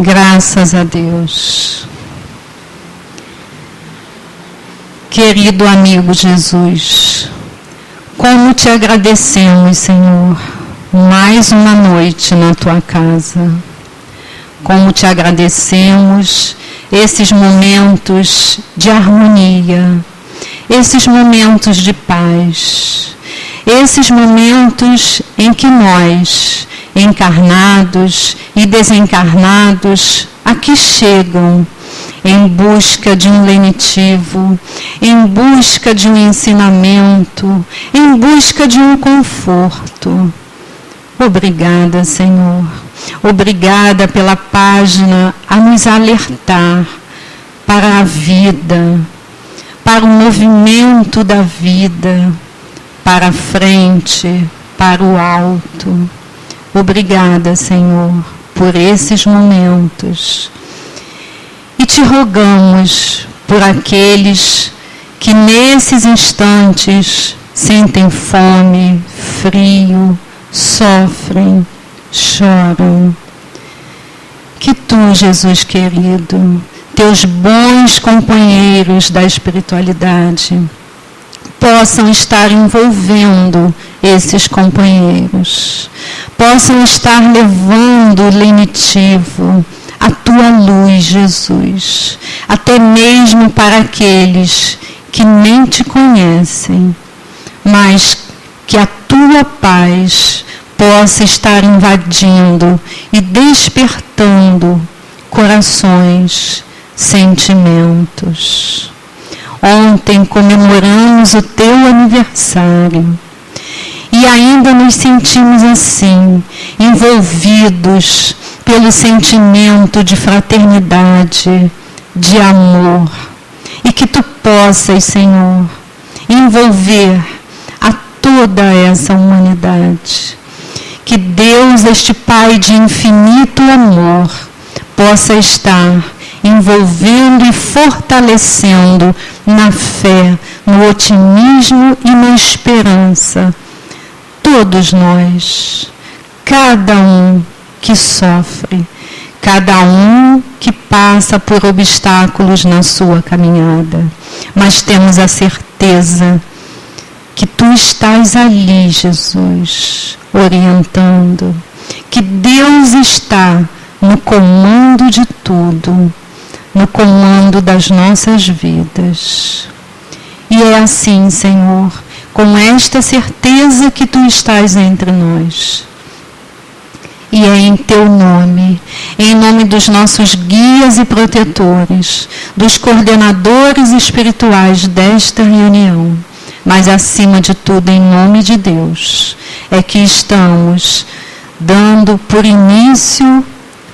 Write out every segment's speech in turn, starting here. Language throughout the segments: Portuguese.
Graças a Deus. Querido amigo Jesus, como te agradecemos, Senhor, mais uma noite na tua casa. Como te agradecemos esses momentos de harmonia, esses momentos de paz, esses momentos em que nós, encarnados e desencarnados, aqui chegam em busca de um lenitivo, em busca de um ensinamento, em busca de um conforto. Obrigada, Senhor. Obrigada pela página a nos alertar para a vida, para o movimento da vida, para a frente, para o alto. Obrigada, Senhor, por esses momentos. E te rogamos por aqueles que nesses instantes sentem fome, frio, sofrem, choram. Que tu, Jesus querido, teus bons companheiros da espiritualidade, possam estar envolvendo esses companheiros, possam estar levando o lenitivo, a tua luz, Jesus, até mesmo para aqueles que nem te conhecem, mas que a tua paz possa estar invadindo e despertando corações, sentimentos. Ontem comemoramos o teu aniversário e ainda nos sentimos assim, envolvidos pelo sentimento de fraternidade, de amor. E que tu possas, Senhor, envolver a toda essa humanidade. Que Deus, este Pai de infinito amor, possa estar envolvendo e fortalecendo na fé, no otimismo e na esperança. Todos nós, cada um que sofre, cada um que passa por obstáculos na sua caminhada. Mas temos a certeza que tu estás ali, Jesus, orientando, que Deus está no comando de tudo, no comando das nossas vidas. E é assim, Senhor, com esta certeza que tu estás entre nós. E é em teu nome, em nome dos nossos guias e protetores, dos coordenadores espirituais desta reunião, mas acima de tudo em nome de Deus, é que estamos dando por início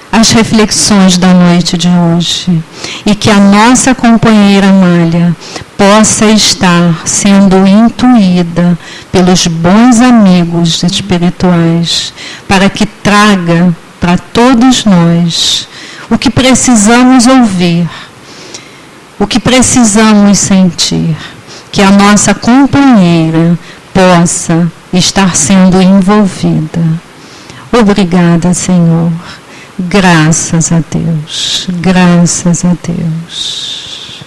as reflexões da noite de hoje. E que a nossa companheira Amália possa estar sendo intuída pelos bons amigos espirituais, para que traga para todos nós o que precisamos ouvir, o que precisamos sentir, que a nossa companheira possa estar sendo envolvida. Obrigada, Senhor. Graças a Deus. Graças a Deus.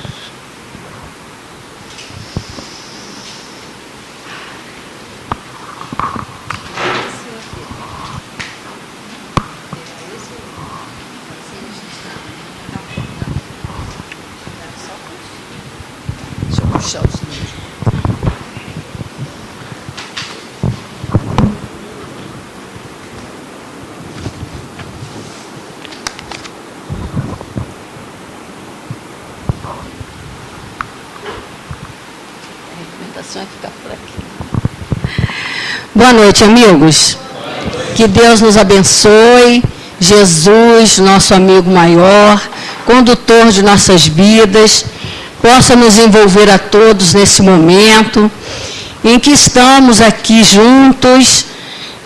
Deixa eu puxar os livros. Vai ficar por aqui. Boa noite, amigos. Que Deus nos abençoe. Jesus, nosso amigo maior, condutor de nossas vidas, possa nos envolver a todos nesse momento em que estamos aqui juntos,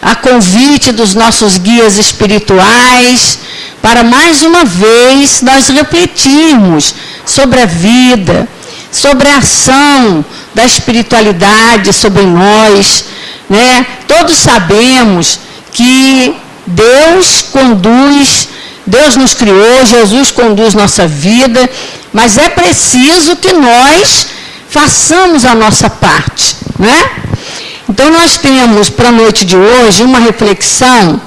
a convite dos nossos guias espirituais, para mais uma vez nós refletirmos sobre a vida, sobre a ação da espiritualidade sobre nós, né? Todos sabemos que Deus conduz Deus nos criou, Jesus conduz nossa vida, mas é preciso que nós façamos a nossa parte, né? Então, nós temos para a noite de hoje uma reflexão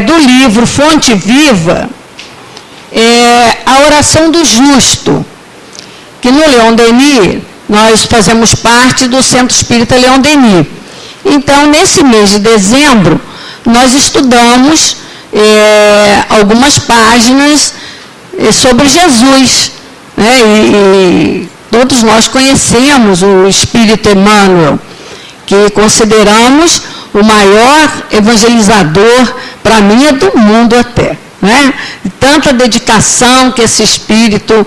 do livro Fonte Viva, a oração do justo, que no Leon Denis, nós fazemos parte do Centro Espírita Leon Denis. Então, nesse mês de dezembro, nós estudamos algumas páginas sobre Jesus, né? E todos nós conhecemos o Espírito Emmanuel, que consideramos o maior evangelizador, para mim, do mundo até. Né? Tanta dedicação que esse Espírito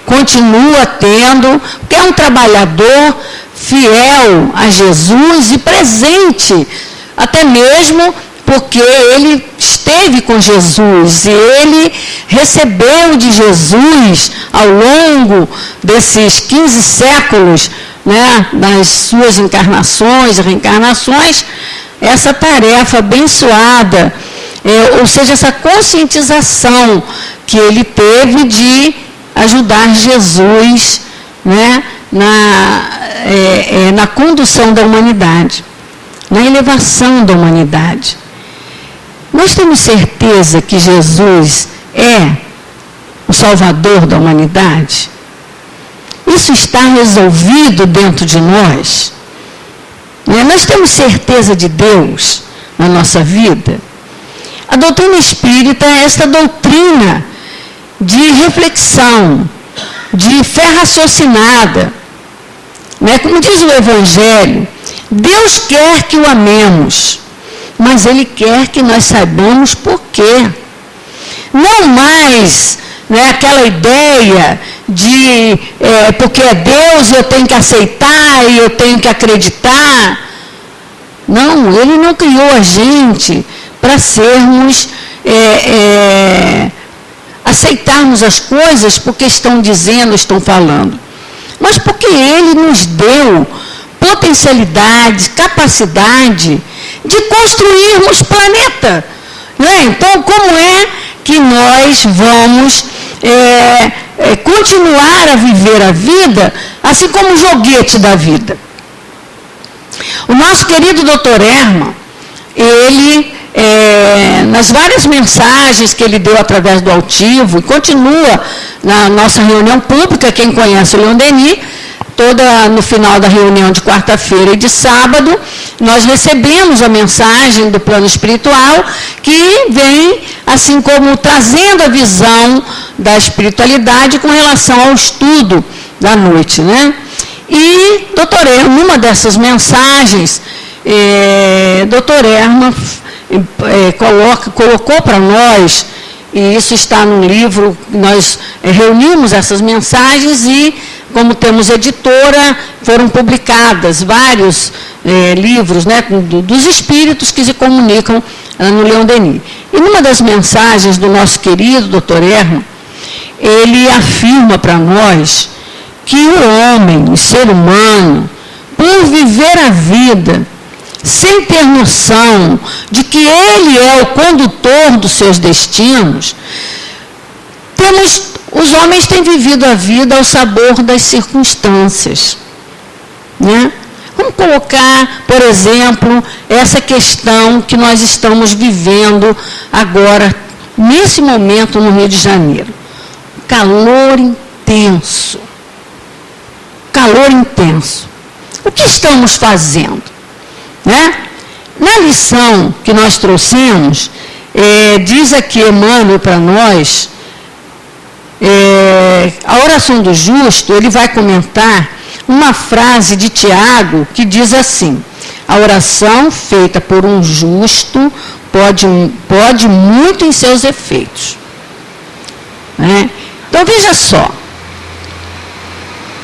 continua tendo, que é um trabalhador fiel a Jesus e presente, até mesmo porque ele esteve com Jesus e ele recebeu de Jesus ao longo desses 15 séculos, né, nas suas encarnações e reencarnações, essa tarefa abençoada, ou seja, essa conscientização que ele teve de ajudar Jesus, né, na condução da humanidade, na elevação da humanidade. Nós temos certeza que Jesus é o Salvador da humanidade? Isso está resolvido dentro de nós? Nós temos certeza de Deus na nossa vida? A doutrina espírita é esta doutrina de reflexão, de fé raciocinada. Como diz o Evangelho, Deus quer que o amemos, mas Ele quer que nós saibamos por quê. Não mais aquela ideia de porque é Deus eu tenho que aceitar e eu tenho que acreditar. Não, Ele não criou a gente para sermos, aceitarmos as coisas porque estão dizendo, estão falando, mas porque Ele nos deu potencialidade, capacidade de construirmos planeta. Então, como é que nós vamos continuar a viver a vida assim como o joguete da vida? O nosso querido Dr. Herman, ele, nas várias mensagens que ele deu através do Altivo, e continua na nossa reunião pública, quem conhece o Leon Denis, no final da reunião de quarta-feira e de sábado, nós recebemos a mensagem do plano espiritual, que vem, assim como trazendo a visão da espiritualidade com relação ao estudo da noite, né? E Dr. Herman, numa dessas mensagens, Dr. Herman colocou para nós, e isso está no livro, nós reunimos essas mensagens e, como temos editora, foram publicadas vários livros, né, dos espíritos que se comunicam no Leon Denis. E numa das mensagens do nosso querido Dr. Herman, ele afirma para nós que o homem, o ser humano, por viver a vida sem ter noção de que ele é o condutor dos seus destinos, os homens têm vivido a vida ao sabor das circunstâncias. Né? Vamos colocar, por exemplo, essa questão que nós estamos vivendo agora, nesse momento no Rio de Janeiro. Calor intenso. Calor intenso. O que estamos fazendo? Né? Na lição que nós trouxemos, diz aqui Emmanuel para nós, a oração do justo, ele vai comentar uma frase de Tiago que diz assim: a oração feita por um justo pode muito em seus efeitos. Né? Então, veja só,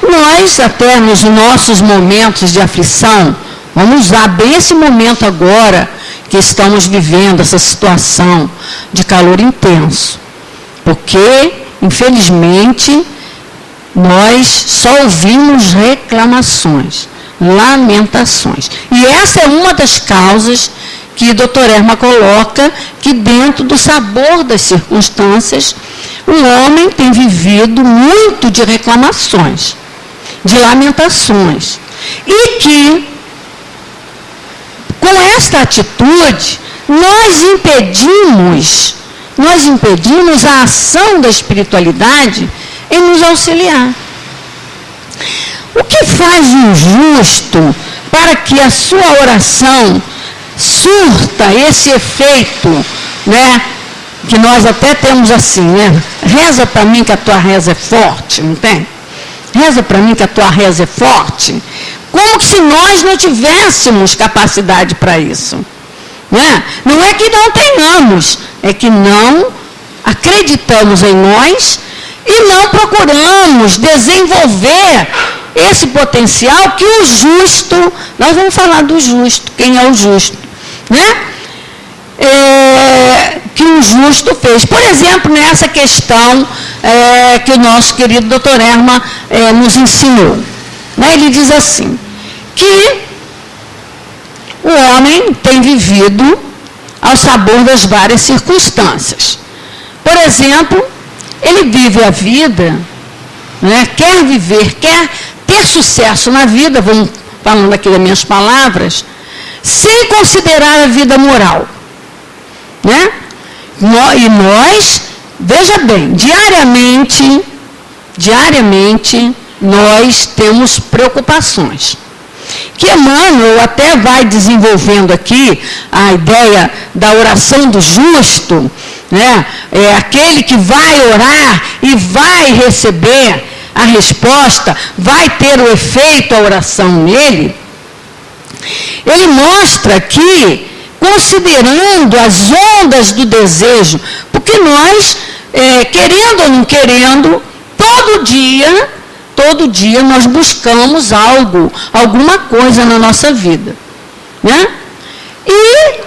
nós até nos nossos momentos de aflição, vamos usar bem esse momento agora que estamos vivendo, essa situação de calor intenso, porque, infelizmente, nós só ouvimos reclamações, lamentações. E essa é uma das causas que Dr. Erma coloca que dentro do sabor das circunstâncias, o homem tem vivido muito de reclamações, de lamentações, e que, com esta atitude, nós impedimos a ação da espiritualidade em nos auxiliar. O que faz um justo para que a sua oração surta esse efeito, né? Que nós até temos assim, né? Reza para mim que a tua reza é forte, não tem? Reza para mim que a tua reza é forte. Como se nós não tivéssemos capacidade para isso. Né? Não é que não tenhamos, é que não acreditamos em nós e não procuramos desenvolver esse potencial que o justo, nós vamos falar do justo, quem é o justo, né? Que o justo fez. Por exemplo, nessa questão que o nosso querido Dr. Erma nos ensinou. Né? Ele diz assim, que o homem tem vivido ao sabor das várias circunstâncias. Por exemplo, ele vive a vida, né? Quer viver, quer ter sucesso na vida, vamos falando aqui das minhas palavras, sem considerar a vida moral. Né? E nós, veja bem, diariamente nós temos preocupações. Que Emmanuel até vai desenvolvendo aqui a ideia da oração do justo, né? É aquele que vai orar e vai receber a resposta, vai ter o efeito a oração nele. Ele mostra que, considerando as ondas do desejo, porque nós, querendo ou não querendo, todo dia nós buscamos algo, alguma coisa na nossa vida. Né? E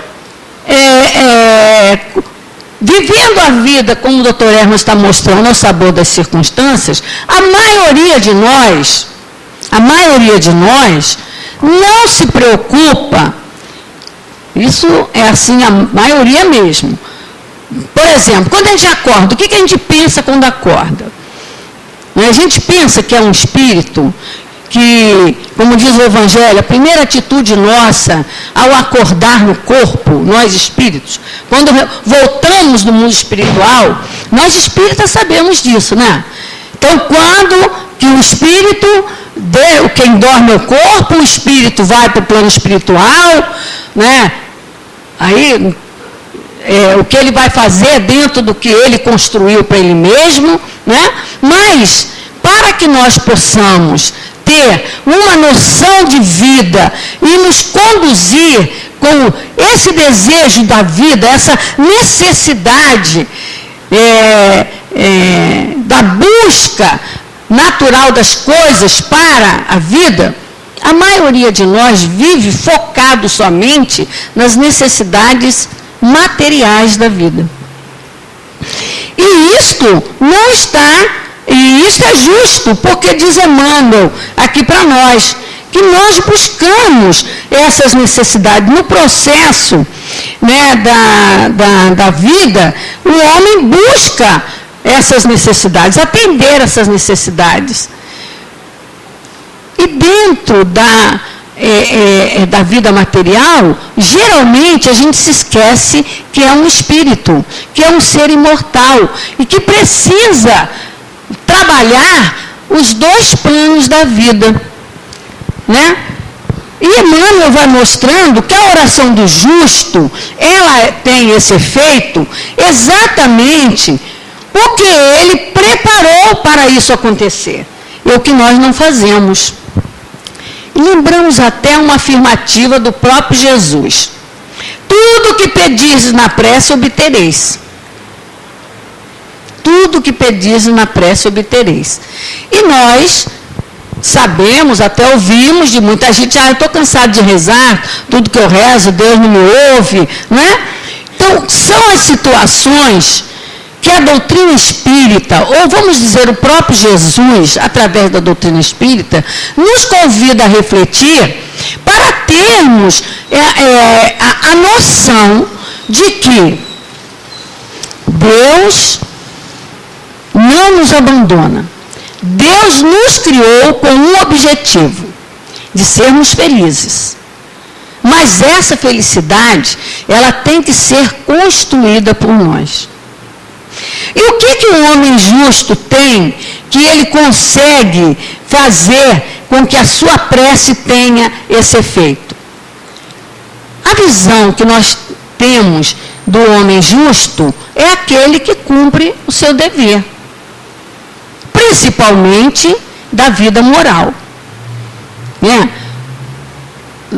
vivendo a vida, como o Dr. Erma está mostrando, ao sabor das circunstâncias, a maioria de nós não se preocupa. Isso é assim, a maioria mesmo. Por exemplo, quando a gente acorda, o que a gente pensa quando acorda? A gente pensa que é um espírito que, como diz o Evangelho, a primeira atitude nossa ao acordar no corpo, nós espíritos, quando voltamos do mundo espiritual, nós espíritas sabemos disso, né? Então, quando que o espírito, quem dorme é o corpo, o espírito vai para o plano espiritual, né? Aí, o que ele vai fazer dentro do que ele construiu para ele mesmo, né? Mas, para que nós possamos ter uma noção de vida e nos conduzir com esse desejo da vida, essa necessidade da busca natural das coisas para a vida, a maioria de nós vive focado somente nas necessidades materiais da vida. E isto não está, e isto é justo, porque diz Emmanuel aqui para nós, que nós buscamos essas necessidades. No processo, né, da vida, o homem busca essas necessidades, atender essas necessidades. E dentro da vida material, geralmente a gente se esquece que é um espírito, que é um ser imortal e que precisa trabalhar os dois planos da vida. Né? E Emmanuel vai mostrando que a oração do justo, ela tem esse efeito exatamente porque ele preparou para isso acontecer. É o que nós não fazemos. Lembramos até uma afirmativa do próprio Jesus. Tudo que pedis na prece, obtereis. Tudo que pedis na prece, obtereis. E nós sabemos, até ouvimos de muita gente, eu estou cansado de rezar, tudo que eu rezo, Deus não me ouve. Né? Então, são as situações que a doutrina espírita, ou vamos dizer, o próprio Jesus, através da doutrina espírita, nos convida a refletir para termos a noção de que Deus não nos abandona. Deus nos criou com um objetivo, de sermos felizes. Mas essa felicidade, ela tem que ser construída por nós. E o que um homem justo tem que ele consegue fazer com que a sua prece tenha esse efeito? A visão que nós temos do homem justo é aquele que cumpre o seu dever, principalmente da vida moral.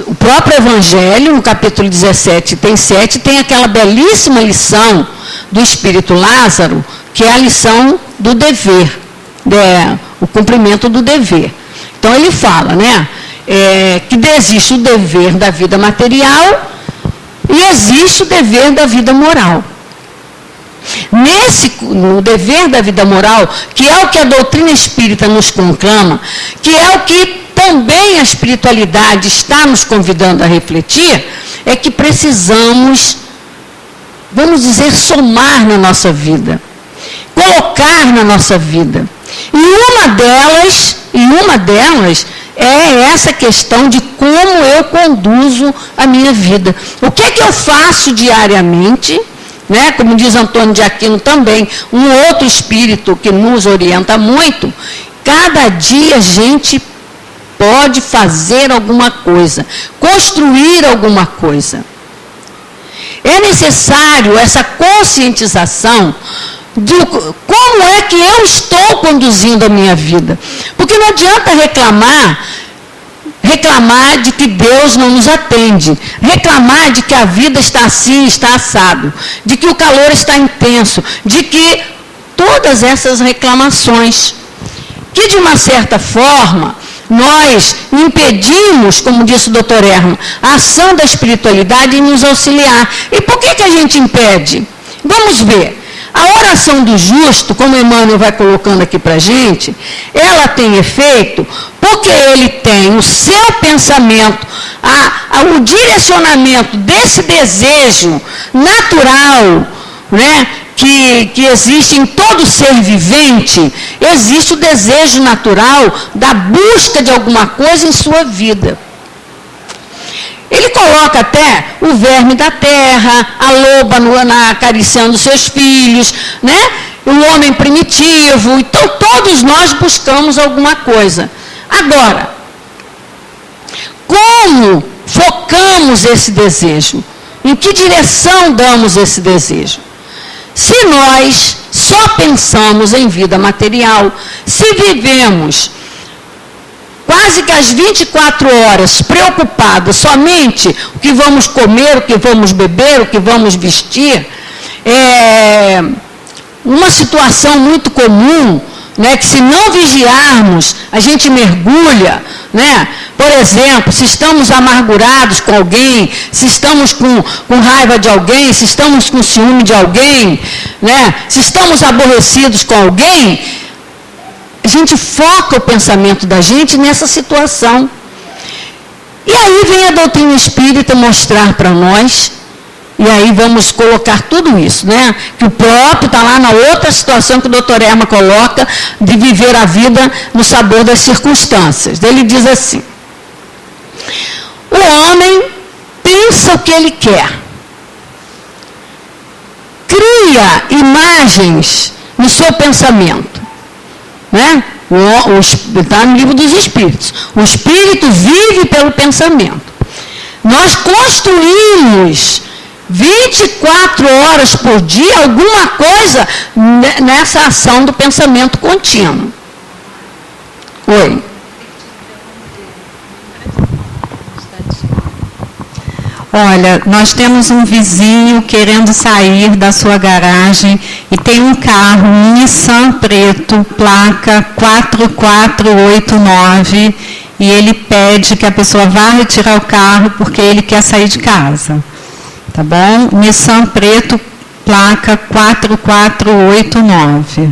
O próprio Evangelho, no capítulo 17, item 7, tem aquela belíssima lição do Espírito Lázaro, que é a lição do dever, o cumprimento do dever. Então ele fala, que existe o dever da vida material e existe o dever da vida moral. No dever da vida moral, que é o que a doutrina espírita nos conclama, que é o que também a espiritualidade está nos convidando a refletir, é que precisamos, vamos dizer, somar na nossa vida, colocar na nossa vida. E uma delas é essa questão de como eu conduzo a minha vida. O que é que eu faço diariamente, como diz Antônio de Aquino também, um outro espírito que nos orienta muito, cada dia a gente pode fazer alguma coisa, construir alguma coisa. É necessário essa conscientização de como é que eu estou conduzindo a minha vida. Porque não adianta reclamar de que Deus não nos atende, reclamar de que a vida está assim, está assado, de que o calor está intenso, de que todas essas reclamações, que de uma certa forma nós impedimos, como disse o doutor Herman, a ação da espiritualidade em nos auxiliar. E por que a gente impede? Vamos ver. A oração do justo, como Emmanuel vai colocando aqui para a gente, ela tem efeito porque ele tem o seu pensamento, o direcionamento desse desejo natural, que existe em todo ser vivente, existe o desejo natural da busca de alguma coisa em sua vida. Ele coloca até o verme da terra, a loba acariciando seus filhos, o homem primitivo. Então, todos nós buscamos alguma coisa. Agora, como focamos esse desejo? Em que direção damos esse desejo? Se nós só pensamos em vida material, se vivemos quase que as 24 horas preocupados somente o que vamos comer, o que vamos beber, o que vamos vestir, uma situação muito comum, que se não vigiarmos, a gente mergulha, Por exemplo, se estamos amargurados com alguém, se estamos com raiva de alguém, se estamos com ciúme de alguém, se estamos aborrecidos com alguém, a gente foca o pensamento da gente nessa situação. E aí vem a doutrina espírita mostrar para nós, e aí vamos colocar tudo isso, que o próprio está lá na outra situação que o doutor Herman coloca, de viver a vida no sabor das circunstâncias. Ele diz assim: o homem pensa o que ele quer, cria imagens no seu pensamento, está no livro dos Espíritos. O Espírito vive pelo pensamento. Nós construímos 24 horas por dia alguma coisa nessa ação do pensamento contínuo. Oi. Olha, nós temos um vizinho querendo sair da sua garagem e tem um carro, um Nissan preto, placa 4489, e ele pede que a pessoa vá retirar o carro porque ele quer sair de casa. Tá bom? Nissan preto, placa 4489.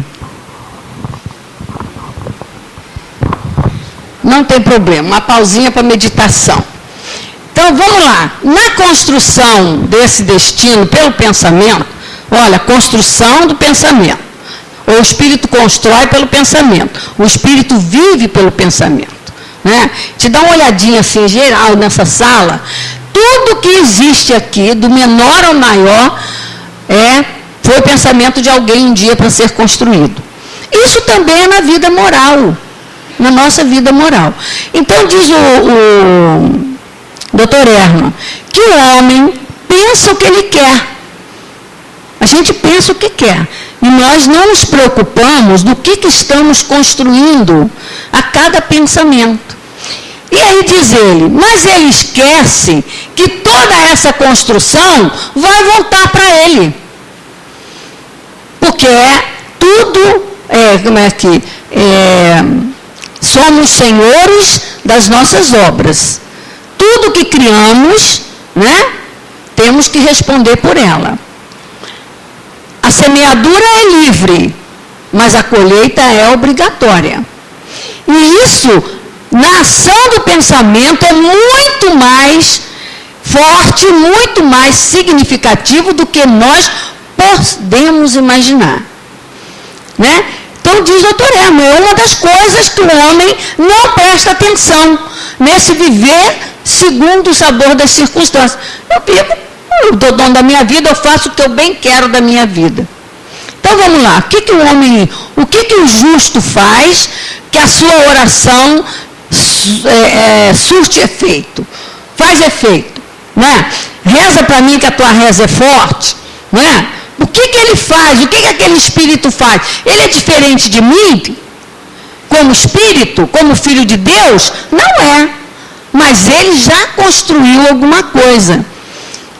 Não tem problema, uma pausinha para meditação. Então, vamos lá. Na construção desse destino pelo pensamento, olha, construção do pensamento. O espírito constrói pelo pensamento. O espírito vive pelo pensamento. Né? Te dá uma olhadinha assim, geral, nessa sala. Tudo que existe aqui, do menor ao maior, foi o pensamento de alguém um dia para ser construído. Isso também é na vida moral. Na nossa vida moral. Então, diz o Dr. Herman, que o homem pensa o que ele quer. A gente pensa o que quer. E nós não nos preocupamos do que estamos construindo a cada pensamento. E aí diz ele, mas ele esquece que toda essa construção vai voltar para ele. Porque somos senhores das nossas obras. Tudo que criamos, né, temos que responder por ela. A semeadura é livre, mas a colheita é obrigatória. E isso, na ação do pensamento, é muito mais forte, muito mais significativo do que nós podemos imaginar. Né? Então, diz o Dr. Herman, é uma das coisas que o homem não presta atenção nesse viver segundo o sabor das circunstâncias. Eu vivo, eu dou dono da minha vida, eu faço o que eu bem quero da minha vida. Então, vamos lá. O que o justo faz que a sua oração surte efeito? Faz efeito. Né? Reza para mim que a tua reza é forte. Né? O que ele faz? O que aquele espírito faz? Ele é diferente de mim? Como espírito? Como filho de Deus? Não é. Mas ele já construiu alguma coisa.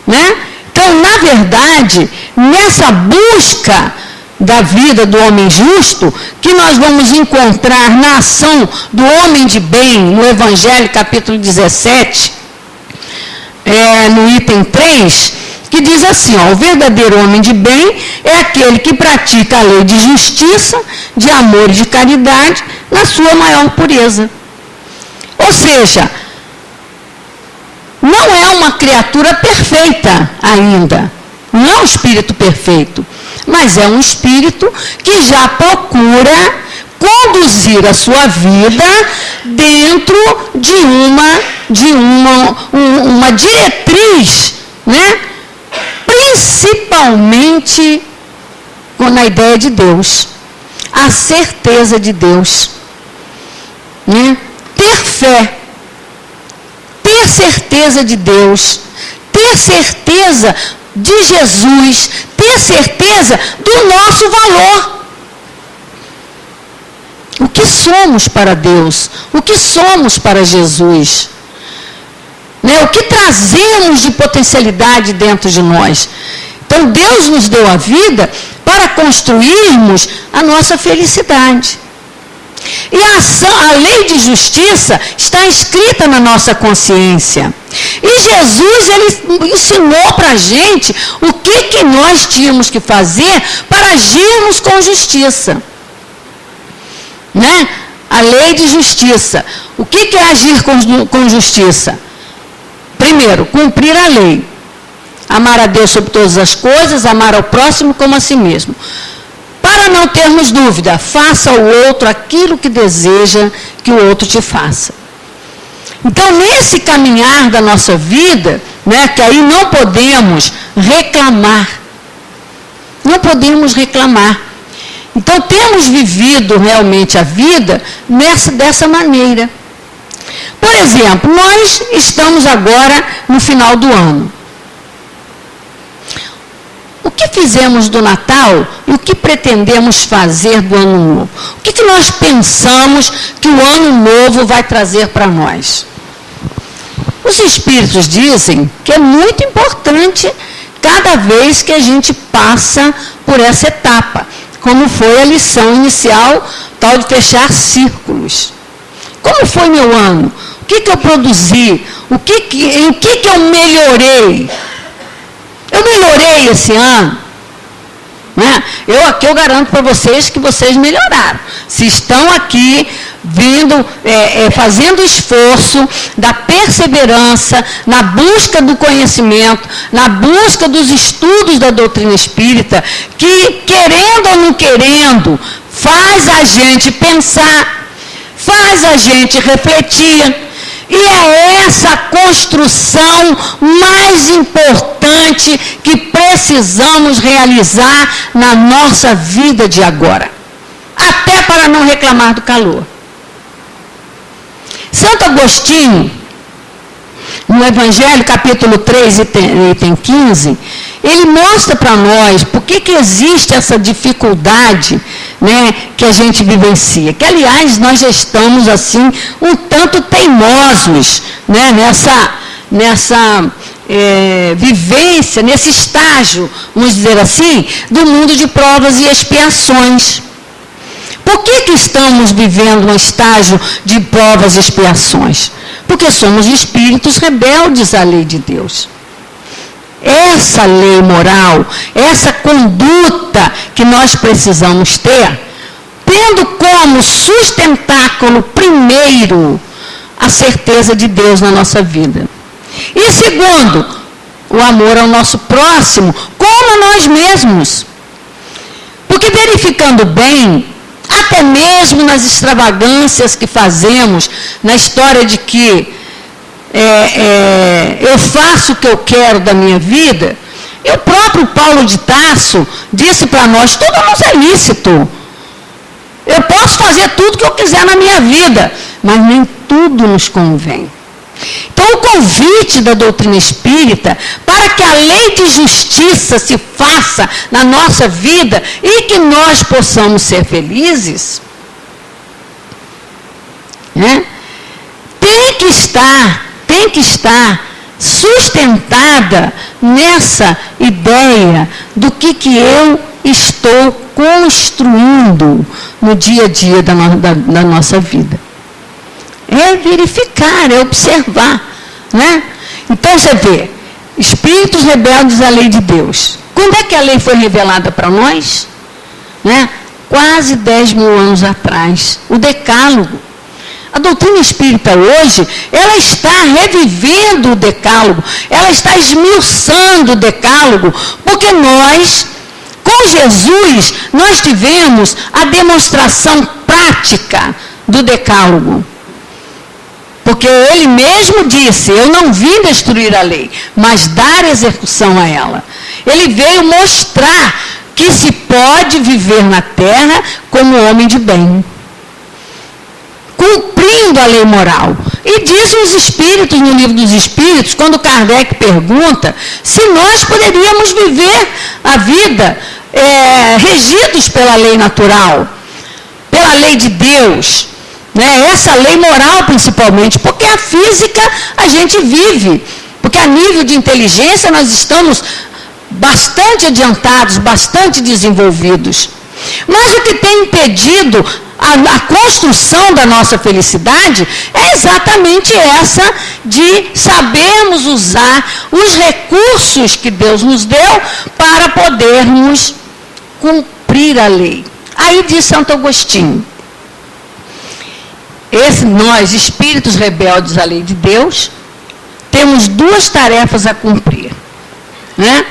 Né? Então, na verdade, nessa busca da vida do homem justo, que nós vamos encontrar na ação do homem de bem, no Evangelho, capítulo 17, no item 3, que diz assim, ó, o verdadeiro homem de bem é aquele que pratica a lei de justiça, de amor e de caridade na sua maior pureza. Ou seja, não é uma criatura perfeita ainda, não é um espírito perfeito, mas é um espírito que já procura conduzir a sua vida dentro de uma diretriz, né? Principalmente na ideia de Deus, a certeza de Deus, né? Ter fé, ter certeza de Deus, ter certeza de Jesus, ter certeza do nosso valor. O que somos para Deus, o que somos para Jesus, né? O que trazemos de potencialidade dentro de nós. Então, Deus nos deu a vida para construirmos a nossa felicidade. E a lei de justiça está escrita na nossa consciência. E Jesus, ele ensinou para a gente o que nós tínhamos que fazer para agirmos com justiça. Né? A lei de justiça. O que é agir com justiça? Primeiro, cumprir a lei. Amar a Deus sobre todas as coisas, amar ao próximo como a si mesmo. Para não termos dúvida, faça ao outro aquilo que deseja que o outro te faça. Então, nesse caminhar da nossa vida, né, que aí não podemos reclamar. Não podemos reclamar. Então, temos vivido realmente a vida dessa maneira. Por exemplo, nós estamos agora no final do ano. O que fizemos do Natal e o que pretendemos fazer do Ano Novo? O que nós pensamos que o Ano Novo vai trazer para nós? Os espíritos dizem que é muito importante cada vez que a gente passa por essa etapa, como foi a lição inicial, tal de fechar círculos. Como foi meu ano? O que eu produzi? Em que eu melhorei? Eu melhorei esse ano? Né? Eu garanto para vocês que vocês melhoraram. Se estão aqui vindo, fazendo esforço da perseverança, na busca do conhecimento, na busca dos estudos da doutrina espírita, que, querendo ou não querendo, faz a gente pensar, faz a gente refletir. E é essa construção mais importante que precisamos realizar na nossa vida de agora. Até para não reclamar do calor. Santo Agostinho, no Evangelho, capítulo 3, item 15, ele mostra para nós por que existe essa dificuldade, né, que a gente vivencia. Que, aliás, nós já estamos, assim, um tanto teimosos, né, nessa vivência, nesse estágio, vamos dizer assim, do mundo de provas e expiações. Por que estamos vivendo um estágio de provas e expiações? Porque somos espíritos rebeldes à lei de Deus. Essa lei moral, essa conduta que nós precisamos ter, tendo como sustentáculo primeiro a certeza de Deus na nossa vida. E segundo, o amor ao nosso próximo, como a nós mesmos. Porque verificando bem, até mesmo nas extravagâncias que fazemos, na história de que eu faço o que eu quero da minha vida, e o próprio Paulo de Tarso disse para nós, tudo nos é lícito. Eu posso fazer tudo que eu quiser na minha vida, mas nem tudo nos convém. Então, o convite da doutrina espírita para que a lei de justiça se faça na nossa vida e que nós possamos ser felizes, né, tem que estar sustentada nessa ideia do que eu estou construindo no dia a dia da nossa vida. É verificar, é observar, né? Então, você vê, espíritos rebeldes à lei de Deus. Quando é que a lei foi revelada para nós? Né? Quase 10.000 anos atrás. O Decálogo. A doutrina espírita hoje, ela está revivendo o Decálogo, ela está esmiuçando o Decálogo, porque nós, com Jesus, nós tivemos a demonstração prática do Decálogo. Porque ele mesmo disse, eu não vim destruir a lei, mas dar execução a ela. Ele veio mostrar que se pode viver na terra como homem de bem, cumprindo a lei moral. E dizem os Espíritos, no Livro dos Espíritos, quando Kardec pergunta se nós poderíamos viver a vida regidos pela lei natural, pela lei de Deus, né? Essa lei moral principalmente, porque a física a gente vive, porque a nível de inteligência nós estamos bastante adiantados, bastante desenvolvidos. Mas o que tem impedido a construção da nossa felicidade é exatamente essa de sabermos usar os recursos que Deus nos deu para podermos cumprir a lei. Aí diz Santo Agostinho, nós, espíritos rebeldes à lei de Deus, temos duas tarefas a cumprir, né?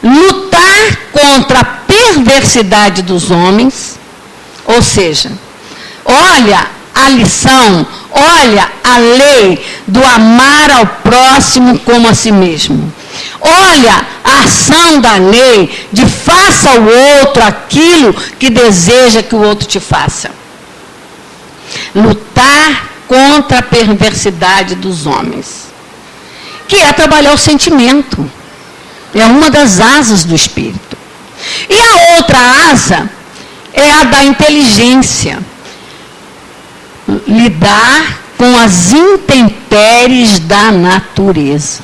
Lutar contra a perversidade dos homens, ou seja, olha a lição, olha a lei do amar ao próximo como a si mesmo. Olha a ação da lei de faça ao outro aquilo que deseja que o outro te faça. Lutar contra a perversidade dos homens, que é trabalhar o sentimento. É uma das asas do espírito. E a outra asa é a da inteligência. Lidar com as intempéries da natureza.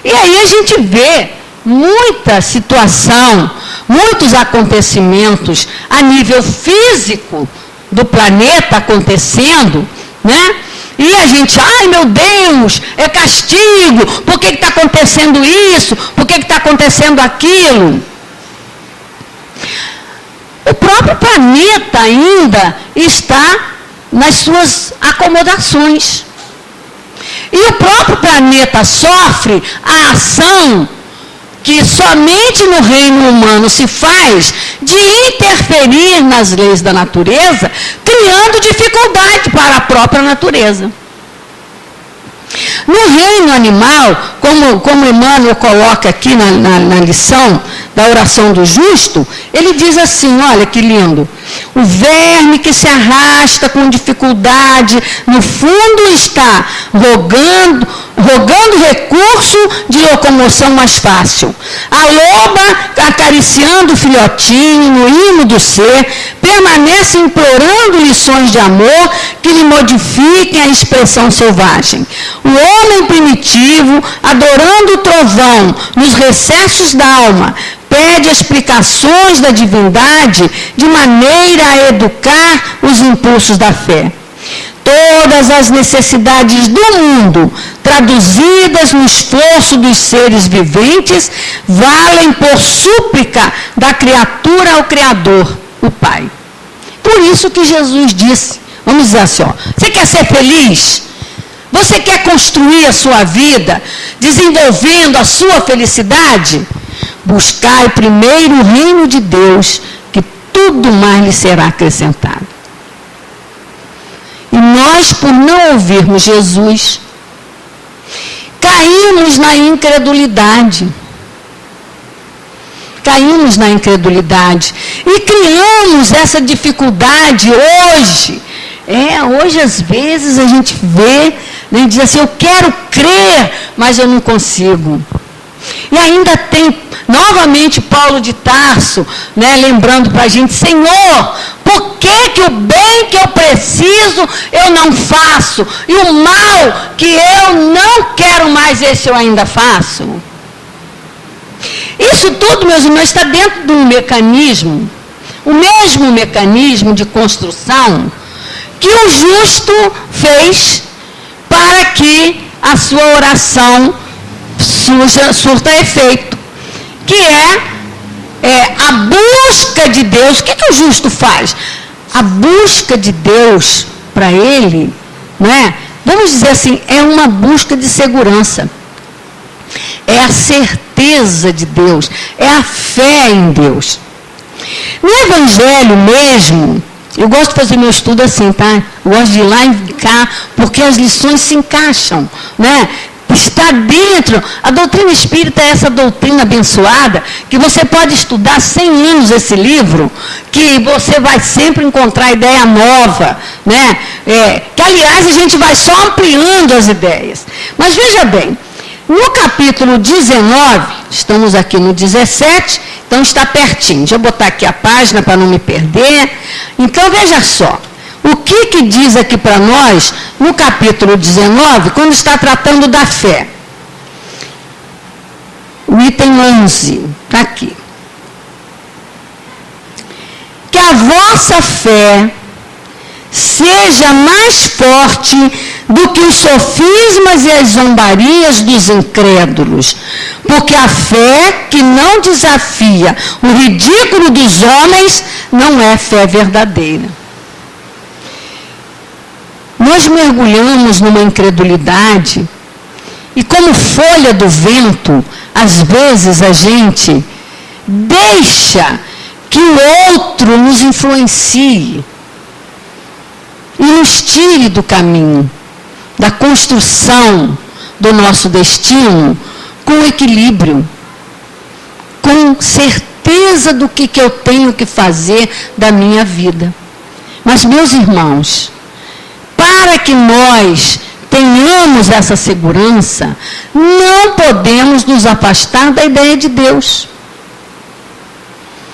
E aí a gente vê muita situação, muitos acontecimentos a nível físico do planeta acontecendo, né? E a gente, ai meu Deus, é castigo, por que está acontecendo isso? Por que está acontecendo aquilo? O próprio planeta ainda está nas suas acomodações. E o próprio planeta sofre a ação que somente no reino humano se faz de interferir nas leis da natureza, criando dificuldade para a própria natureza. No reino animal, como Emmanuel coloca aqui na lição da oração do justo, ele diz assim, olha que lindo, o verme que se arrasta com dificuldade, no fundo está rogando recurso de locomoção mais fácil. A loba, acariciando o filhotinho no hino do ser, permanece implorando lições de amor que lhe modifiquem a expressão selvagem. O homem primitivo, adorando o trovão nos recessos da alma, pede explicações da divindade de maneira a educar os impulsos da fé. Todas as necessidades do mundo, traduzidas no esforço dos seres viventes, valem por súplica da criatura ao Criador, o Pai. Por isso que Jesus disse, vamos dizer assim, ó, você quer ser feliz? Você quer construir a sua vida, desenvolvendo a sua felicidade? Buscai primeiro o reino de Deus, que tudo mais lhe será acrescentado. E nós, por não ouvirmos Jesus, caímos na incredulidade. Caímos na incredulidade. E criamos essa dificuldade hoje. Hoje às vezes a gente vê, né, diz assim, eu quero crer, mas eu não consigo. E ainda tem, novamente, Paulo de Tarso, né, lembrando para a gente, Senhor, por que o bem que eu preciso eu não faço? E o mal que eu não quero mais, esse eu ainda faço? Isso tudo, meus irmãos, está dentro de um mecanismo, o mesmo mecanismo de construção que o justo fez para que a sua oração surta efeito, que é a busca de Deus. O que o justo faz? A busca de Deus para ele, né? Vamos dizer assim, é uma busca de segurança, é a certeza de Deus, é a fé em Deus. No Evangelho mesmo, eu gosto de fazer meu estudo assim, tá? Eu gosto de ir lá e cá, porque as lições se encaixam, né? Está dentro, a doutrina espírita é essa doutrina abençoada, que você pode estudar 100 anos esse livro, que você vai sempre encontrar ideia nova, né? Que aliás a gente vai só ampliando as ideias. Mas veja bem, no capítulo 19, estamos aqui no 17, então está pertinho. Deixa eu botar aqui a página para não me perder. Então veja só. O que diz aqui para nós, no capítulo 19, quando está tratando da fé? O item 11, está aqui. Que a vossa fé seja mais forte do que os sofismas e as zombarias dos incrédulos, porque a fé que não desafia o ridículo dos homens não é fé verdadeira. Nós mergulhamos numa incredulidade e, como folha do vento, às vezes a gente deixa que o outro nos influencie e nos tire do caminho, da construção do nosso destino com equilíbrio, com certeza do que eu tenho que fazer da minha vida. Mas, meus irmãos, para que nós tenhamos essa segurança, não podemos nos afastar da ideia de Deus.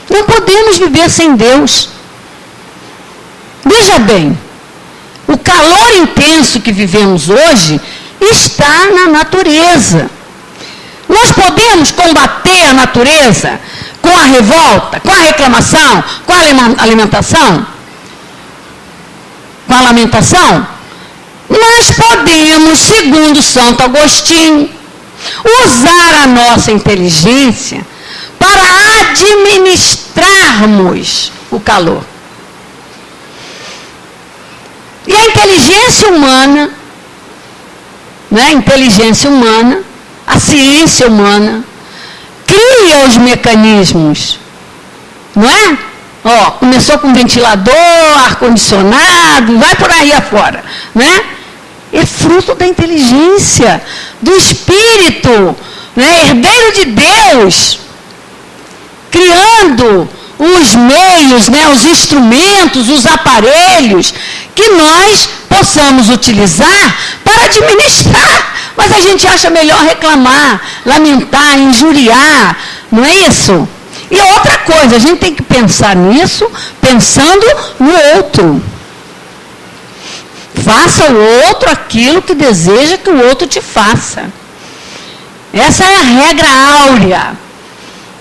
Não podemos viver sem Deus. Veja bem, o calor intenso que vivemos hoje está na natureza. Nós podemos combater a natureza com a revolta, com a reclamação, com a alimentação? Com a lamentação? nós podemos, segundo Santo Agostinho, usar a nossa inteligência para administrarmos o calor. E a inteligência humana, a ciência humana, cria os mecanismos, não é? Começou com ventilador, ar-condicionado, vai por aí afora, né? É fruto da inteligência, do Espírito, né? Herdeiro de Deus, criando os meios, né? Os instrumentos, os aparelhos, que nós possamos utilizar para administrar. Mas a gente acha melhor reclamar, lamentar, injuriar, não é isso? E outra coisa, a gente tem que pensar nisso, pensando no outro. Faça ao outro aquilo que deseja que o outro te faça. Essa é a regra áurea,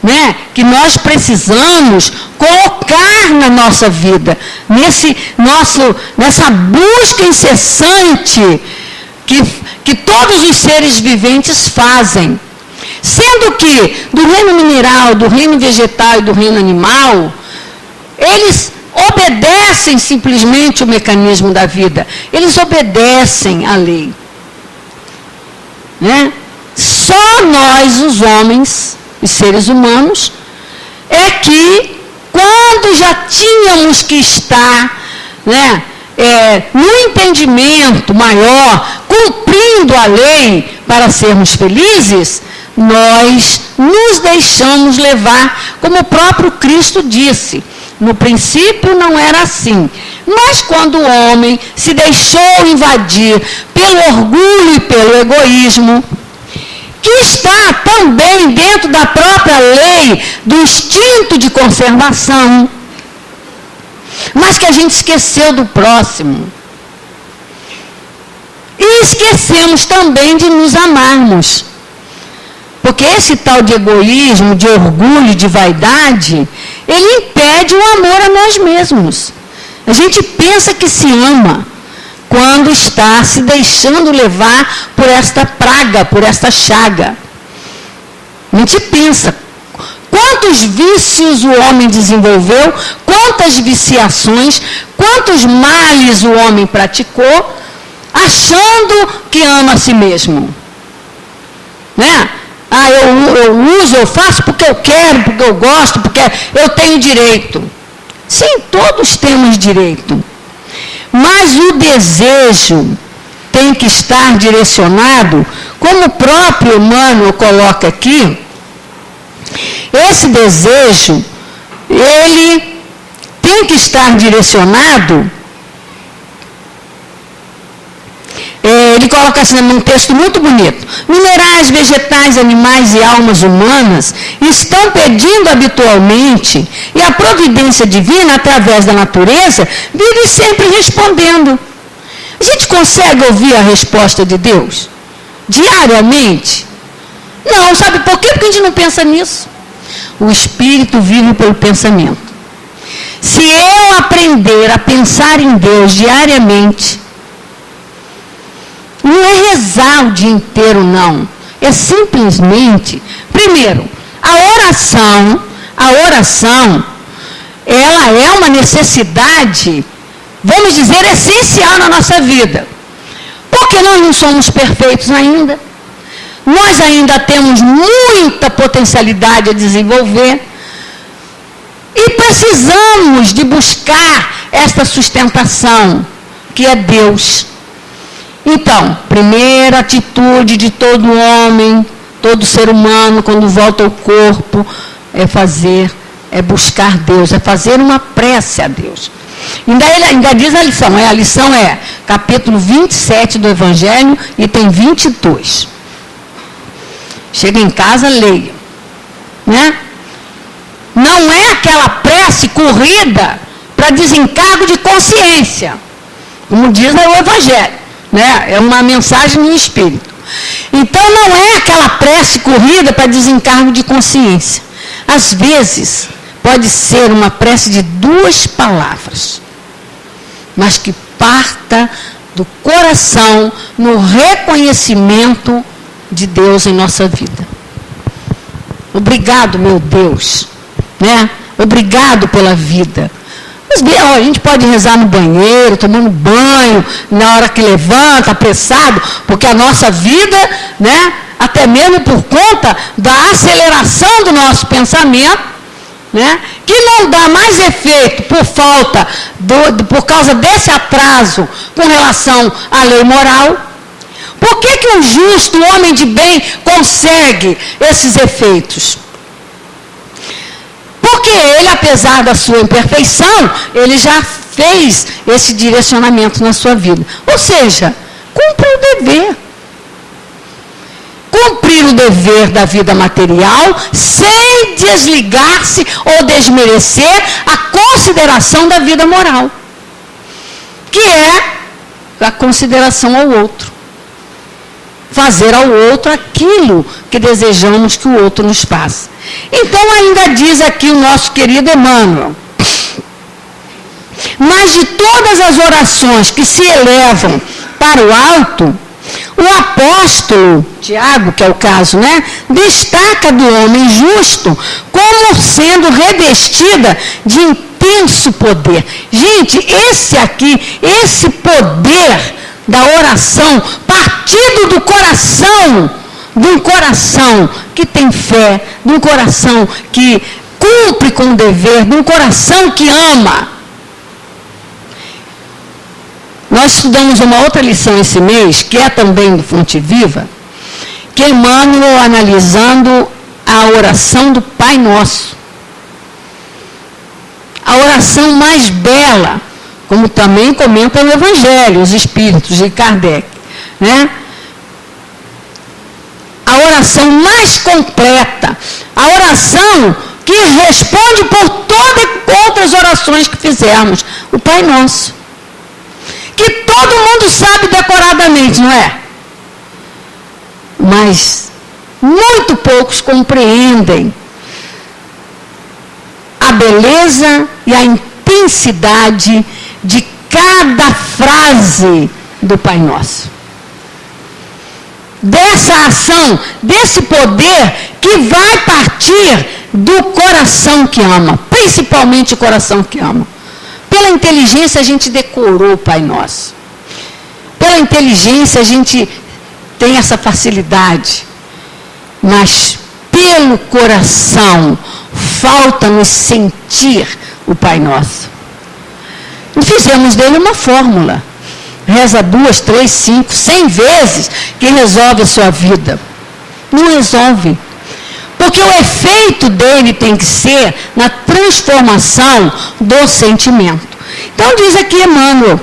né? Que nós precisamos colocar na nossa vida, nessa busca incessante que todos os seres viventes fazem. Sendo que do reino mineral, do reino vegetal e do reino animal, eles obedecem simplesmente o mecanismo da vida. Eles obedecem à lei. Né? Só nós, os homens, os seres humanos, é que, quando já tínhamos que estar, né, no entendimento maior, cumprindo a lei para sermos felizes, nós nos deixamos levar, como o próprio Cristo disse. No princípio não era assim, mas quando o homem se deixou invadir pelo orgulho e pelo egoísmo, que está também dentro da própria lei do instinto de conservação, mas que a gente esqueceu do próximo. E esquecemos também de nos amarmos. Porque esse tal de egoísmo, de orgulho, de vaidade, ele impede o amor a nós mesmos. A gente pensa que se ama quando está se deixando levar por esta praga, por esta chaga. A gente pensa, quantos vícios o homem desenvolveu, quantas viciações, quantos males o homem praticou, achando que ama a si mesmo. Né? Eu faço porque eu quero, porque eu gosto, porque eu tenho direito. Sim, todos temos direito. Mas o desejo tem que estar direcionado, como o próprio Emmanuel coloca aqui, esse desejo, ele tem que estar direcionado. Ele coloca assim num texto muito bonito: minerais, vegetais, animais e almas humanas estão pedindo habitualmente, e a providência divina, através da natureza, vive sempre respondendo. A gente consegue ouvir a resposta de Deus diariamente? Não, sabe por quê? Porque a gente não pensa nisso. O Espírito vive pelo pensamento. Se eu aprender a pensar em Deus diariamente, não é rezar o dia inteiro, não. É simplesmente, primeiro, a oração, ela é uma necessidade, vamos dizer, essencial na nossa vida. Porque nós não somos perfeitos ainda. Nós ainda temos muita potencialidade a desenvolver. E precisamos de buscar esta sustentação, que é Deus. Então, primeira atitude de todo homem, todo ser humano, quando volta ao corpo, é buscar Deus, é fazer uma prece a Deus. Ainda diz a lição é capítulo 27 do Evangelho, item 22. Chega em casa, leia. Né? Não é aquela prece corrida para desencargo de consciência, como diz o Evangelho. Né? É uma mensagem no Espírito. Então, não é aquela prece corrida para desencargo de consciência. Às vezes, pode ser uma prece de 2 palavras, mas que parta do coração, no reconhecimento de Deus em nossa vida. Obrigado, meu Deus, né? Obrigado pela vida. Mas, a gente pode rezar no banheiro, tomando banho, na hora que levanta, apressado, porque a nossa vida, né, até mesmo por conta da aceleração do nosso pensamento, né, que não dá mais efeito por falta, por causa desse atraso com relação à lei moral. Por que um justo, um homem de bem, consegue esses efeitos? Porque ele, apesar da sua imperfeição, ele já fez esse direcionamento na sua vida. Ou seja, cumpre o dever. Cumprir o dever da vida material sem desligar-se ou desmerecer a consideração da vida moral, que é a consideração ao outro. Fazer ao outro aquilo que desejamos que o outro nos faça. Então, ainda diz aqui o nosso querido Emmanuel: mas de todas as orações que se elevam para o alto, o apóstolo Tiago, que é o caso, né, destaca do homem justo como sendo revestida de intenso poder. Gente, esse poder da oração, partido do coração, de um coração que tem fé, de um coração que cumpre com o dever, de um coração que ama. Nós estudamos uma outra lição esse mês, que é também do Fonte Viva, que é Emmanuel analisando a oração do Pai Nosso. A oração mais bela, como também comenta no Evangelho, os Espíritos de Kardec, né? A oração mais completa, a oração que responde por todas as outras orações que fizermos, o Pai Nosso. Que todo mundo sabe decoradamente, não é? Mas muito poucos compreendem a beleza e a intensidade de cada frase do Pai Nosso. Dessa ação, desse poder que vai partir do coração que ama, principalmente o coração que ama. Pela inteligência a gente decorou o Pai Nosso. Pela inteligência a gente tem essa facilidade. Mas pelo coração falta-nos sentir o Pai Nosso. E fizemos dele uma fórmula. Reza 2, 3, 5, 100 vezes que resolve a sua vida. Não resolve. Porque o efeito dele tem que ser na transformação do sentimento. Então diz aqui Emmanuel: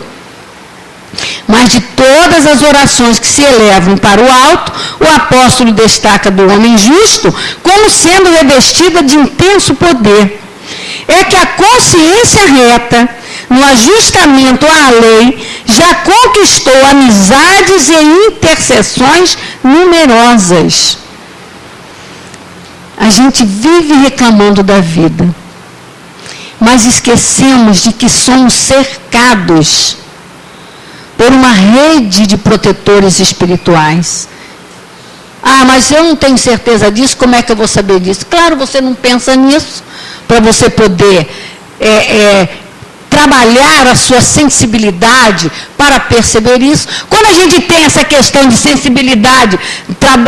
mas de todas as orações que se elevam para o alto, o apóstolo destaca do homem justo como sendo revestida de intenso poder. É que a consciência reta, no ajustamento à lei, já conquistou amizades e intercessões numerosas. A gente vive reclamando da vida, mas esquecemos de que somos cercados por uma rede de protetores espirituais. Ah, mas eu não tenho certeza disso, como é que eu vou saber disso? Claro, você não pensa nisso, para você poder trabalhar a sua sensibilidade para perceber isso. Quando a gente tem essa questão de sensibilidade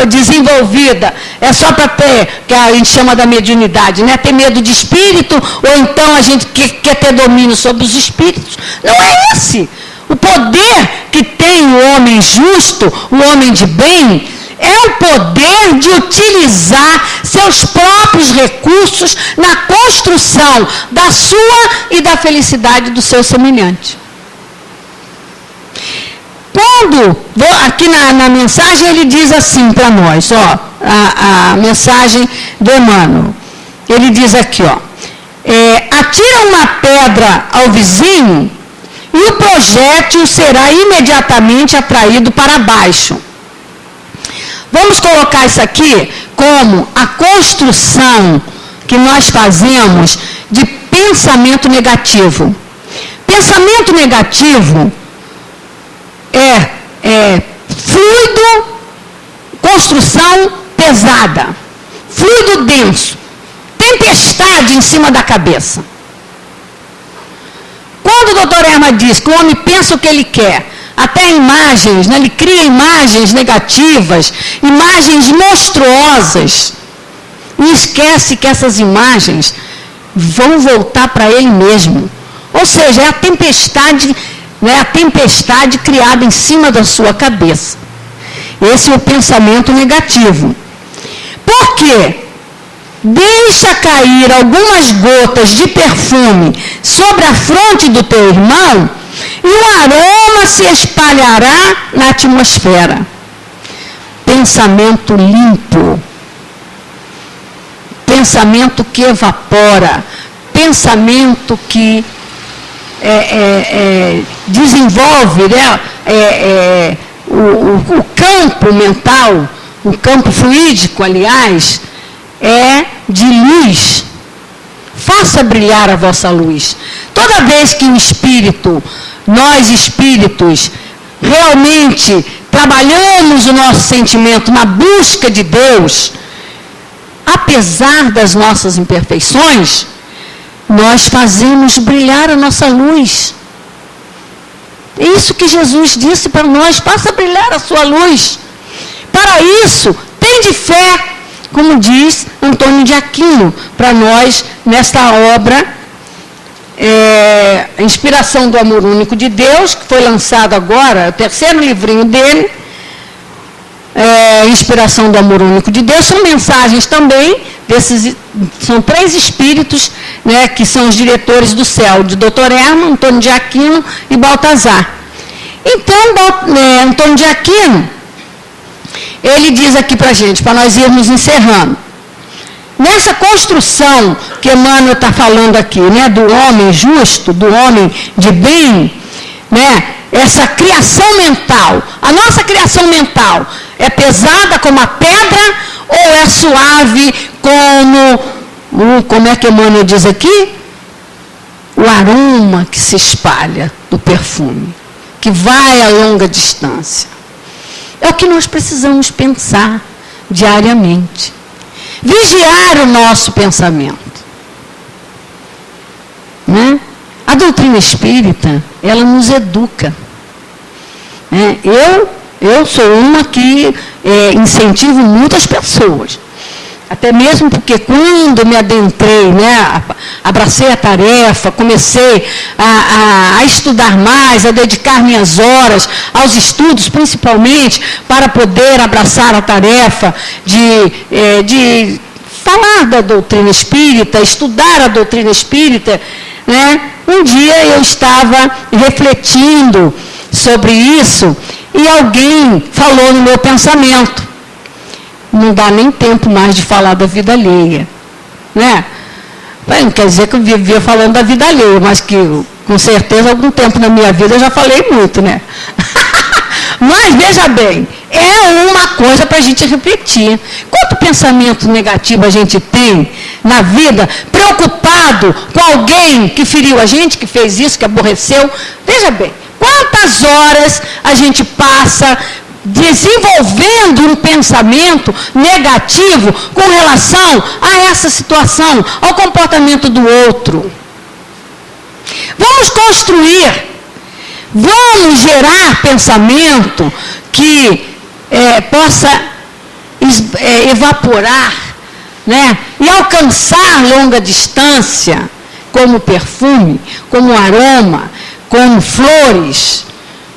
desenvolvida, é só para ter, que a gente chama da mediunidade, né? Ter medo de espírito, ou então a gente quer ter domínio sobre os espíritos. Não é esse. O poder que tem o homem justo, o homem de bem, é o poder de utilizar seus próprios recursos na construção da sua e da felicidade do seu semelhante. Quando, aqui na mensagem, ele diz assim para nós, ó, a mensagem do Emmanuel. Ele diz aqui, ó, atira uma pedra ao vizinho e o projétil será imediatamente atraído para baixo. Vamos colocar isso aqui como a construção que nós fazemos de pensamento negativo. Pensamento negativo fluido, construção pesada, fluido denso, tempestade em cima da cabeça. Quando o doutor Erma diz que o homem pensa o que ele quer, até imagens, né, ele cria imagens negativas, imagens monstruosas, e esquece que essas imagens vão voltar para ele mesmo. Ou seja, é a tempestade, né, a tempestade criada em cima da sua cabeça. Esse é o pensamento negativo. Por quê? Deixa cair algumas gotas de perfume sobre a fronte do teu irmão e o aroma se espalhará na atmosfera. Pensamento limpo. Pensamento que evapora. Pensamento que desenvolve, né, o campo mental, o campo fluídico, aliás, é de luz. Faça brilhar a vossa luz. Toda vez que o espírito, nós espíritos, realmente trabalhamos o nosso sentimento na busca de Deus, apesar das nossas imperfeições, nós fazemos brilhar a nossa luz. É isso que Jesus disse para nós: faça brilhar a sua luz. Para isso, tende fé, como diz Antônio de Aquino, para nós, nesta obra, Inspiração do Amor Único de Deus, que foi lançado agora, o terceiro livrinho dele, Inspiração do Amor Único de Deus. São mensagens também, são 3 espíritos, né, que são os diretores do céu, de Dr. Erma, Antônio de Aquino e Baltazar. Então, Antônio de Aquino, ele diz aqui para a gente, para nós irmos encerrando. Nessa construção que Emmanuel está falando aqui, né, do homem justo, do homem de bem, né, essa criação mental, a nossa criação mental é pesada como a pedra ou é suave como é que Emmanuel diz aqui? O aroma que se espalha do perfume, que vai a longa distância. É o que nós precisamos pensar diariamente. Vigiar o nosso pensamento. Né? A doutrina espírita, ela nos educa. Né? Eu sou uma que incentivo muitas pessoas. Até mesmo porque quando me adentrei, né, abracei a tarefa, comecei a estudar mais, a dedicar minhas horas aos estudos, principalmente, para poder abraçar a tarefa de falar da doutrina espírita, estudar a doutrina espírita, né? Um dia eu estava refletindo sobre isso e alguém falou no meu pensamento: não dá nem tempo mais de falar da vida alheia, né? Não quer dizer que eu vivia falando da vida alheia, mas que com certeza algum tempo na minha vida eu já falei muito, né? Mas veja bem, é uma coisa para a gente refletir. Quanto pensamento negativo a gente tem na vida, preocupado com alguém que feriu a gente, que fez isso, que aborreceu? Veja bem, quantas horas a gente passa desenvolvendo um pensamento negativo com relação a essa situação, ao comportamento do outro. Vamos construir, vamos gerar pensamento que possa evaporar, né, e alcançar longa distância, como perfume, como aroma, como flores,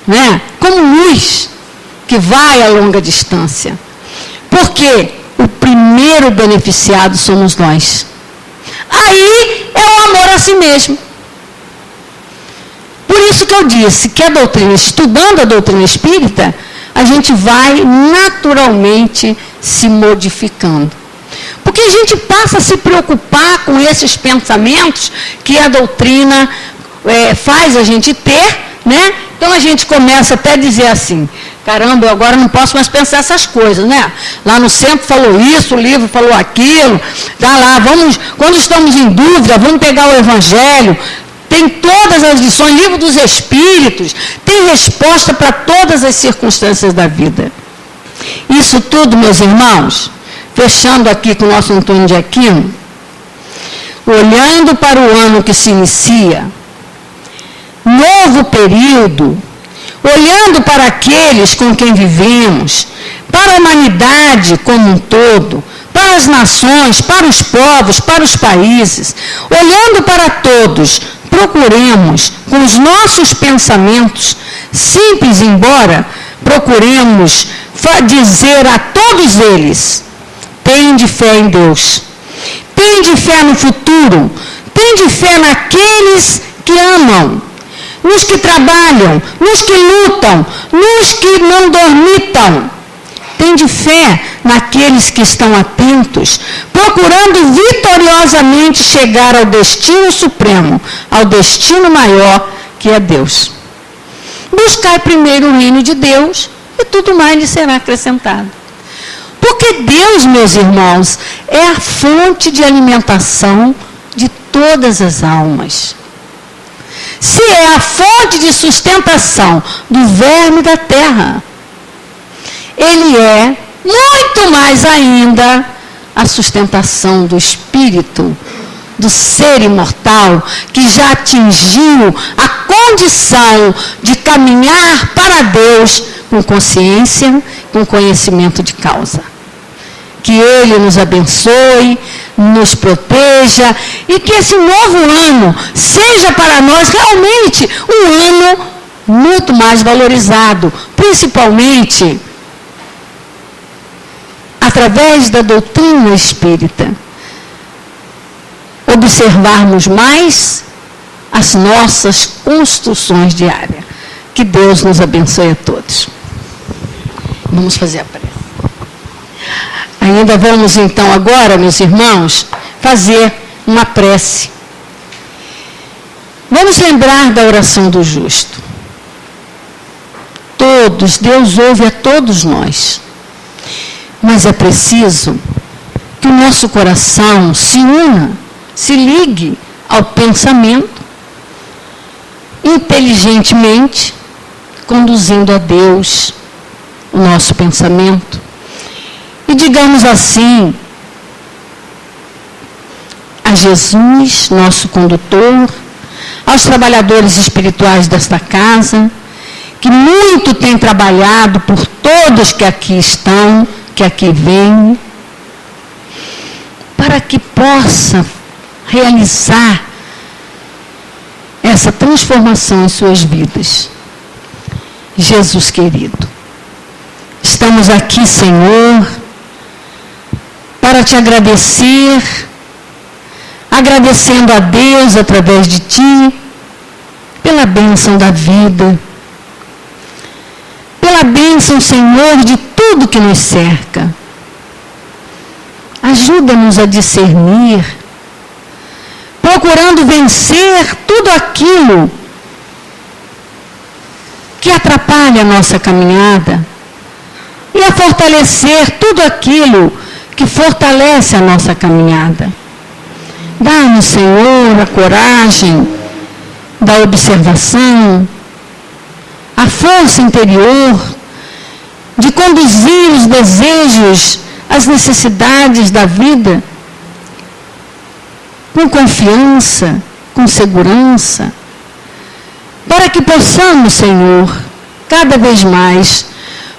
né, como luz, que vai a longa distância. Porque o primeiro beneficiado somos nós. Aí é o amor a si mesmo. Por isso que eu disse que a doutrina, estudando a doutrina espírita, a gente vai naturalmente se modificando. Porque a gente passa a se preocupar com esses pensamentos que a doutrina faz a gente ter, né? Então a gente começa até a dizer assim: caramba, eu agora não posso mais pensar essas coisas, né? Lá no centro falou isso, o livro falou aquilo, tá lá, quando estamos em dúvida, vamos pegar o evangelho. tem todas as lições, livro dos Espíritos, tem resposta para todas as circunstâncias da vida. Isso tudo, meus irmãos, fechando aqui com o nosso Antônio de Aquino, olhando para o ano que se inicia, novo período, olhando para aqueles com quem vivemos, para a humanidade como um todo, para as nações, para os povos, para os países, olhando para todos, procuremos com os nossos pensamentos, simples embora, procuremos dizer a todos eles: tende fé em Deus, tende fé no futuro, tende fé naqueles que amam, nos que trabalham, nos que lutam, nos que não dormitam. Tende fé naqueles que estão atentos, procurando vitoriosamente chegar ao destino supremo, ao destino maior, que é Deus. Buscai primeiro o reino de Deus e tudo mais lhe será acrescentado. Porque Deus, meus irmãos, é a fonte de alimentação de todas as almas. Se é a fonte de sustentação do verme da terra, Ele é, muito mais ainda, a sustentação do espírito, do ser imortal, que já atingiu a condição de caminhar para Deus com consciência, com conhecimento de causa. Que Ele nos abençoe, nos proteja e que esse novo ano seja para nós realmente um ano muito mais valorizado, principalmente através da doutrina espírita, observarmos mais as nossas construções diárias. Que Deus nos abençoe a todos. Vamos fazer a prece. Ainda vamos então agora, meus irmãos, fazer uma prece. Vamos lembrar da oração do justo. Todos, Deus ouve a todos nós. Mas é preciso que o nosso coração se una, se ligue ao pensamento, inteligentemente, conduzindo a Deus o nosso pensamento. E digamos assim, a Jesus, nosso condutor, aos trabalhadores espirituais desta casa, que muito têm trabalhado por todos que aqui estão, que aqui vêm, para que possa realizar essa transformação em suas vidas. Jesus querido, estamos aqui, Senhor, para te agradecer, agradecendo a Deus através de ti, pela bênção da vida, pela bênção, Senhor, de tudo que nos cerca. Ajuda-nos a discernir, procurando vencer tudo aquilo que atrapalha a nossa caminhada e a fortalecer tudo aquilo que fortalece a nossa caminhada. Dá-nos, Senhor, a coragem da observação, a força interior de conduzir os desejos, as necessidades da vida com confiança, com segurança, para que possamos, Senhor, cada vez mais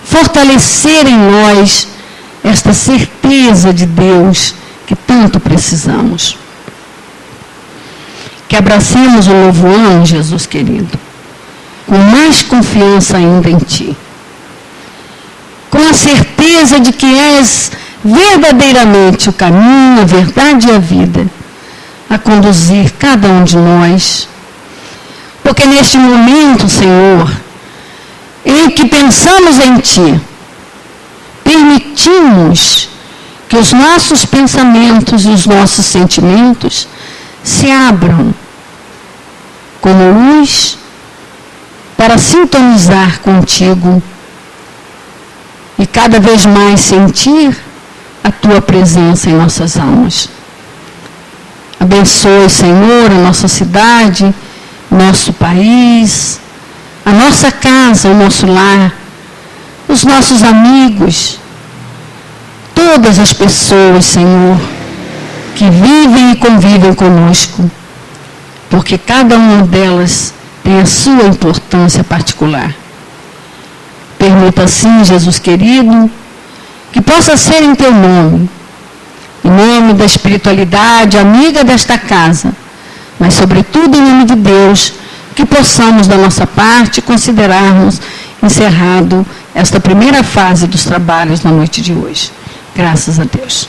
fortalecer em nós esta certeza de Deus que tanto precisamos. Que abracemos o novo ano, Jesus querido, com mais confiança ainda em Ti, com a certeza de que és verdadeiramente o caminho, a verdade e a vida, a conduzir cada um de nós. Porque neste momento, Senhor, em que pensamos em Ti, permitimos que os nossos pensamentos e os nossos sentimentos se abram como luz para sintonizar contigo e cada vez mais sentir a Tua presença em nossas almas. Abençoe, Senhor, a nossa cidade, nosso país, a nossa casa, o nosso lar, os nossos amigos, todas as pessoas, Senhor, que vivem e convivem conosco, porque cada uma delas tem a sua importância particular. Permita assim, Jesus querido, que possa ser em teu nome, em nome da espiritualidade amiga desta casa, mas sobretudo em nome de Deus, que possamos da nossa parte considerarmos encerrado esta primeira fase dos trabalhos na noite de hoje. Graças a Deus.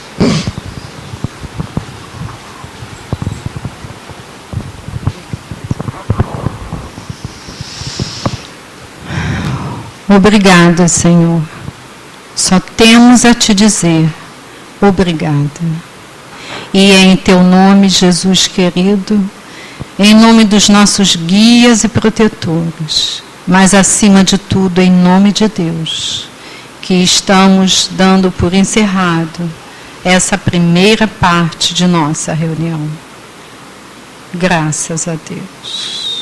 Obrigada, Senhor. Só temos a te dizer obrigada. E é em teu nome, Jesus querido, em nome dos nossos guias e protetores, mas acima de tudo, em nome de Deus, que estamos dando por encerrado essa primeira parte de nossa reunião. Graças a Deus.